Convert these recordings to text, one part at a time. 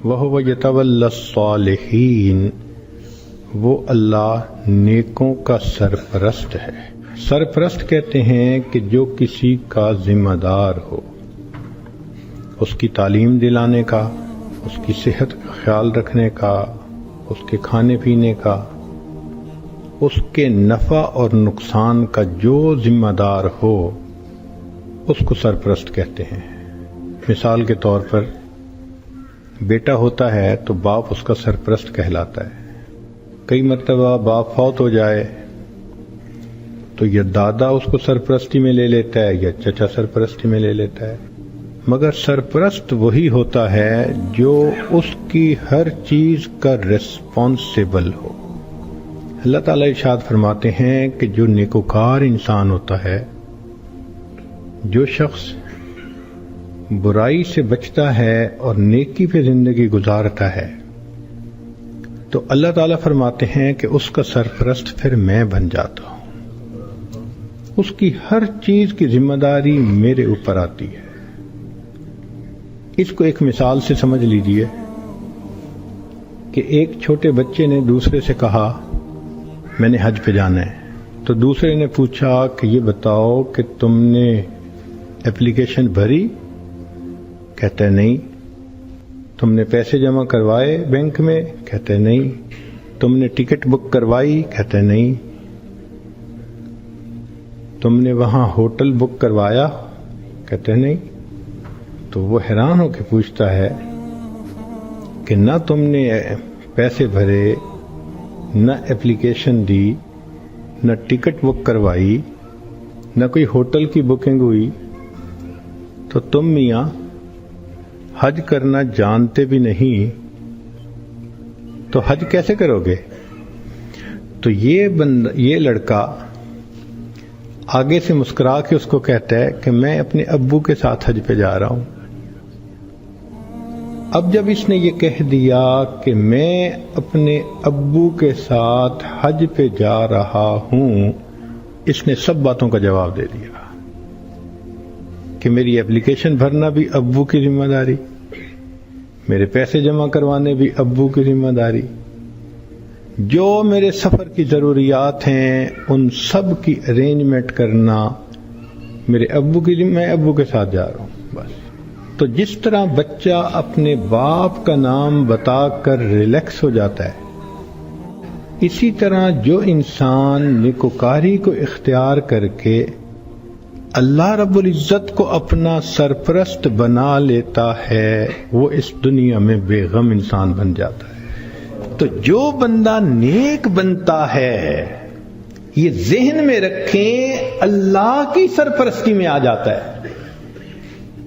وَهُوَ يَتَوَلَّى الصَّالِحِينَ، وہ اللہ نیکوں کا سرپرست ہے۔ سرپرست کہتے ہیں کہ جو کسی کا ذمہ دار ہو، اس کی تعلیم دلانے کا، اس کی صحت کا خیال رکھنے کا، اس کے کھانے پینے کا، اس کے نفع اور نقصان کا جو ذمہ دار ہو اس کو سرپرست کہتے ہیں۔ مثال کے طور پر بیٹا ہوتا ہے تو باپ اس کا سرپرست کہلاتا ہے۔ کئی مرتبہ باپ فوت ہو جائے تو یا دادا اس کو سرپرستی میں لے لیتا ہے یا چچا سرپرستی میں لے لیتا ہے، مگر سرپرست وہی ہوتا ہے جو اس کی ہر چیز کا ریسپانسیبل ہو۔ اللہ تعالیٰ ارشاد فرماتے ہیں کہ جو نیکوکار انسان ہوتا ہے، جو شخص برائی سے بچتا ہے اور نیکی پہ زندگی گزارتا ہے، تو اللہ تعالیٰ فرماتے ہیں کہ اس کا سرپرست پھر میں بن جاتا ہوں، اس کی ہر چیز کی ذمہ داری میرے اوپر آتی ہے۔ اس کو ایک مثال سے سمجھ لیجئے کہ ایک چھوٹے بچے نے دوسرے سے کہا میں نے حج پہ جانا ہے، تو دوسرے نے پوچھا کہ یہ بتاؤ کہ تم نے اپلیکیشن بھری؟ کہتا ہے نہیں۔ تم نے پیسے جمع کروائے بینک میں؟ کہتا ہے نہیں۔ تم نے ٹکٹ بک کروائی؟ کہتا ہے نہیں۔ تم نے وہاں ہوٹل بک کروایا؟ کہتے ہیں نہیں۔ تو وہ حیران ہو کے پوچھتا ہے کہ نہ تم نے پیسے بھرے، نہ اپلیکیشن دی، نہ ٹکٹ بک کروائی، نہ کوئی ہوٹل کی بکنگ ہوئی، تو تم میاں حج کرنا جانتے بھی نہیں، تو حج کیسے کرو گے؟ تو یہ لڑکا آگے سے مسکرا کے اس کو کہتا ہے کہ میں اپنے ابو کے ساتھ حج پہ جا رہا ہوں۔ اب جب اس نے یہ کہہ دیا کہ میں اپنے ابو کے ساتھ حج پہ جا رہا ہوں، اس نے سب باتوں کا جواب دے دیا کہ میری اپلیکیشن بھرنا بھی ابو کی ذمہ داری، میرے پیسے جمع کروانے بھی ابو کی ذمہ داری، جو میرے سفر کی ضروریات ہیں ان سب کی ارینجمنٹ کرنا میرے ابو کی ذمہ، میں ابو کے ساتھ جا رہا ہوں بس۔ تو جس طرح بچہ اپنے باپ کا نام بتا کر ریلیکس ہو جاتا ہے، اسی طرح جو انسان نیکوکاری کو اختیار کر کے اللہ رب العزت کو اپنا سرپرست بنا لیتا ہے، وہ اس دنیا میں بے غم انسان بن جاتا ہے۔ تو جو بندہ نیک بنتا ہے، یہ ذہن میں رکھیں، اللہ کی سرپرستی میں آ جاتا ہے۔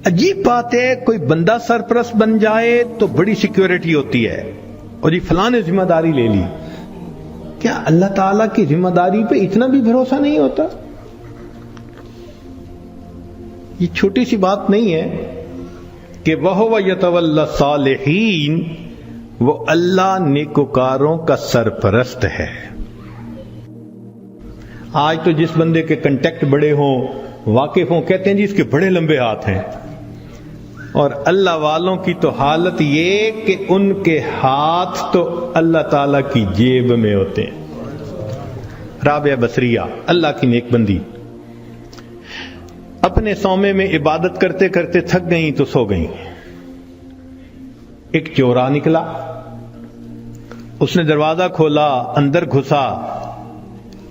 عجیب بات ہے، کوئی بندہ سرپرست بن جائے تو بڑی سیکیورٹی ہوتی ہے، اور یہ فلاں نے ذمہ داری لے لی۔ کیا اللہ تعالیٰ کی ذمہ داری پہ اتنا بھی بھروسہ نہیں ہوتا؟ یہ چھوٹی سی بات نہیں ہے کہ وَهُوَ يَتَوَلَّى الصَّالِحِينَ، وہ اللہ نیکوکاروں کا سرپرست ہے۔ آج تو جس بندے کے کنٹیکٹ بڑے ہوں، واقف ہوں، کہتے ہیں جی اس کے بڑے لمبے ہاتھ ہیں، اور اللہ والوں کی تو حالت یہ کہ ان کے ہاتھ تو اللہ تعالیٰ کی جیب میں ہوتے ہیں۔ رابعہ بصریہ اللہ کی نیک بندی، اپنے صومعے میں عبادت کرتے کرتے تھک گئیں تو سو گئیں۔ ایک چورا نکلا، اس نے دروازہ کھولا، اندر گھسا،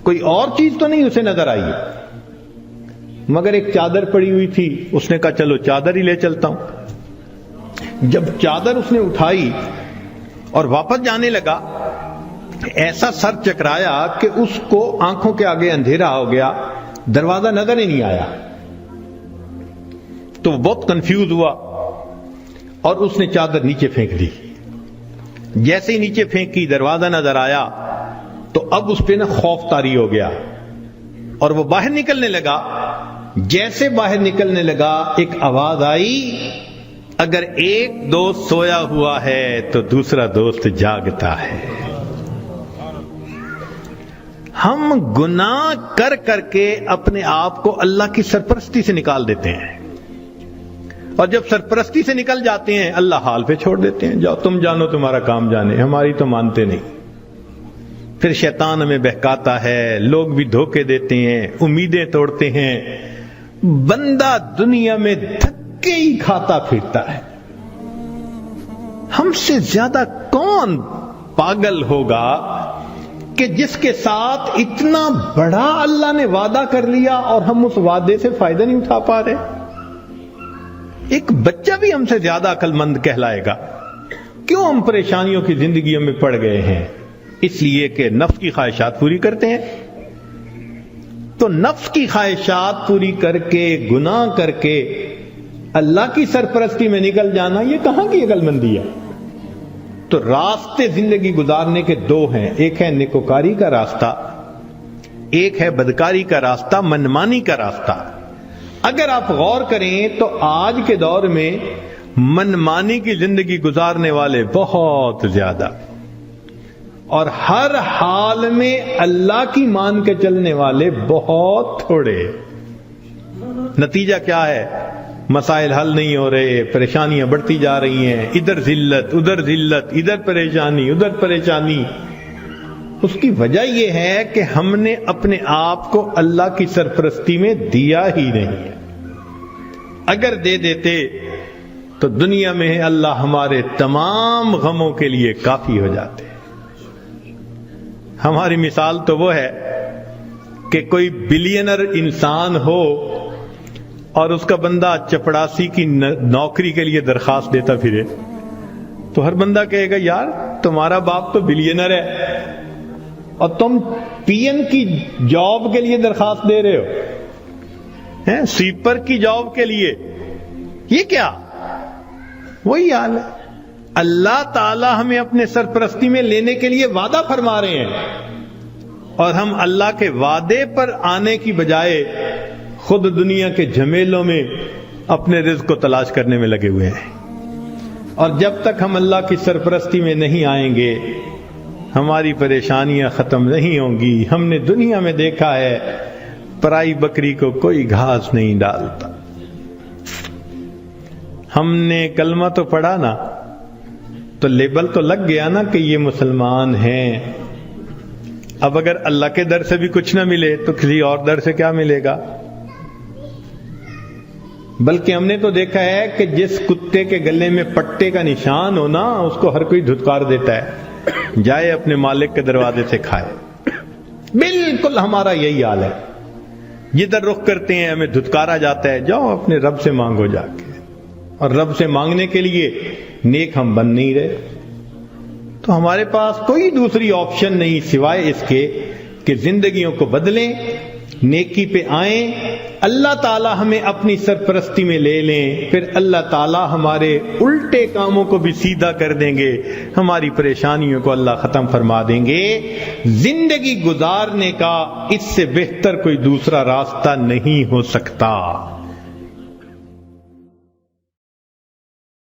کوئی اور چیز تو نہیں اسے نظر آئی، مگر ایک چادر پڑی ہوئی تھی، اس نے کہا چلو چادر ہی لے چلتا ہوں۔ جب چادر اس نے اٹھائی اور واپس جانے لگا، ایسا سر چکرایا کہ اس کو آنکھوں کے آگے اندھیرا ہو گیا، دروازہ نظر ہی نہیں آیا۔ تو وہ بہت کنفیوز ہوا اور اس نے چادر نیچے پھینک دی۔ جیسے ہی نیچے پھینکی، دروازہ نظر آیا، تو اب اس پہ نا خوف طاری ہو گیا اور وہ باہر نکلنے لگا۔ جیسے باہر نکلنے لگا، ایک آواز آئی، اگر ایک دوست سویا ہوا ہے تو دوسرا دوست جاگتا ہے۔ ہم گناہ کر کر کے اپنے آپ کو اللہ کی سرپرستی سے نکال دیتے ہیں۔ اور جب سرپرستی سے نکل جاتے ہیں اللہ حال پہ چھوڑ دیتے ہیں، جاؤ تم جانو تمہارا کام جانے، ہماری تو مانتے نہیں۔ پھر شیطان ہمیں بہکاتا ہے، لوگ بھی دھوکے دیتے ہیں، امیدیں توڑتے ہیں، بندہ دنیا میں دھکے ہی کھاتا پھرتا ہے۔ ہم سے زیادہ کون پاگل ہوگا کہ جس کے ساتھ اتنا بڑا اللہ نے وعدہ کر لیا اور ہم اس وعدے سے فائدہ نہیں اٹھا پا رہے؟ ایک بچہ بھی ہم سے زیادہ عقل مند کہلائے گا۔ کیوں ہم پریشانیوں کی زندگیوں میں پڑ گئے ہیں؟ اس لیے کہ نفس کی خواہشات پوری کرتے ہیں۔ تو نفس کی خواہشات پوری کر کے، گناہ کر کے اللہ کی سرپرستی میں نکل جانا، یہ کہاں کی عقل مندی ہے؟ تو راستے زندگی گزارنے کے دو ہیں، ایک ہے نیکوکاری کا راستہ، ایک ہے بدکاری کا راستہ، منمانی کا راستہ۔ اگر آپ غور کریں تو آج کے دور میں منمانی کی زندگی گزارنے والے بہت زیادہ، اور ہر حال میں اللہ کی مان کے چلنے والے بہت تھوڑے۔ نتیجہ کیا ہے؟ مسائل حل نہیں ہو رہے، پریشانیاں بڑھتی جا رہی ہیں، ادھر ذلت ادھر ذلت، ادھر پریشانی ادھر پریشانی۔ اس کی وجہ یہ ہے کہ ہم نے اپنے آپ کو اللہ کی سرپرستی میں دیا ہی نہیں ہے۔ اگر دے دیتے تو دنیا میں اللہ ہمارے تمام غموں کے لیے کافی ہو جاتے۔ ہماری مثال تو وہ ہے کہ کوئی بلینر انسان ہو اور اس کا بندہ چپڑاسی کی نوکری کے لیے درخواست دیتا پھرے، تو ہر بندہ کہے گا یار تمہارا باپ تو بلینر ہے اور تم پی این کی جاب کے لیے درخواست دے رہے ہو، سویپر کی جاب کے لیے، یہ کیا؟ وہی حال ہے۔ اللہ تعالی ہمیں اپنے سرپرستی میں لینے کے لیے وعدہ فرما رہے ہیں، اور ہم اللہ کے وعدے پر آنے کی بجائے خود دنیا کے جھمیلوں میں اپنے رزق کو تلاش کرنے میں لگے ہوئے ہیں۔ اور جب تک ہم اللہ کی سرپرستی میں نہیں آئیں گے ہماری پریشانیاں ختم نہیں ہوں گی۔ ہم نے دنیا میں دیکھا ہے پرائی بکری کو کوئی گھاس نہیں ڈالتا۔ ہم نے کلمہ تو پڑھا نا، تو لیبل تو لگ گیا نا کہ یہ مسلمان ہیں۔ اب اگر اللہ کے در سے بھی کچھ نہ ملے تو کسی اور در سے کیا ملے گا؟ بلکہ ہم نے تو دیکھا ہے کہ جس کتے کے گلے میں پٹے کا نشان ہو نا، اس کو ہر کوئی دھتکار دیتا ہے، جائے اپنے مالک کے دروازے سے کھائے۔ بالکل ہمارا یہی حال ہے، جدھر رخ کرتے ہیں ہمیں دھتکارا جاتا ہے، جاؤ اپنے رب سے مانگو جا کے۔ اور رب سے مانگنے کے لیے نیک ہم بن نہیں رہے، تو ہمارے پاس کوئی دوسری آپشن نہیں سوائے اس کے کہ زندگیوں کو بدلیں، نیکی پہ آئیں، اللہ تعالی ہمیں اپنی سرپرستی میں لے لیں، پھر اللہ تعالی ہمارے الٹے کاموں کو بھی سیدھا کر دیں گے، ہماری پریشانیوں کو اللہ ختم فرما دیں گے۔ زندگی گزارنے کا اس سے بہتر کوئی دوسرا راستہ نہیں ہو سکتا۔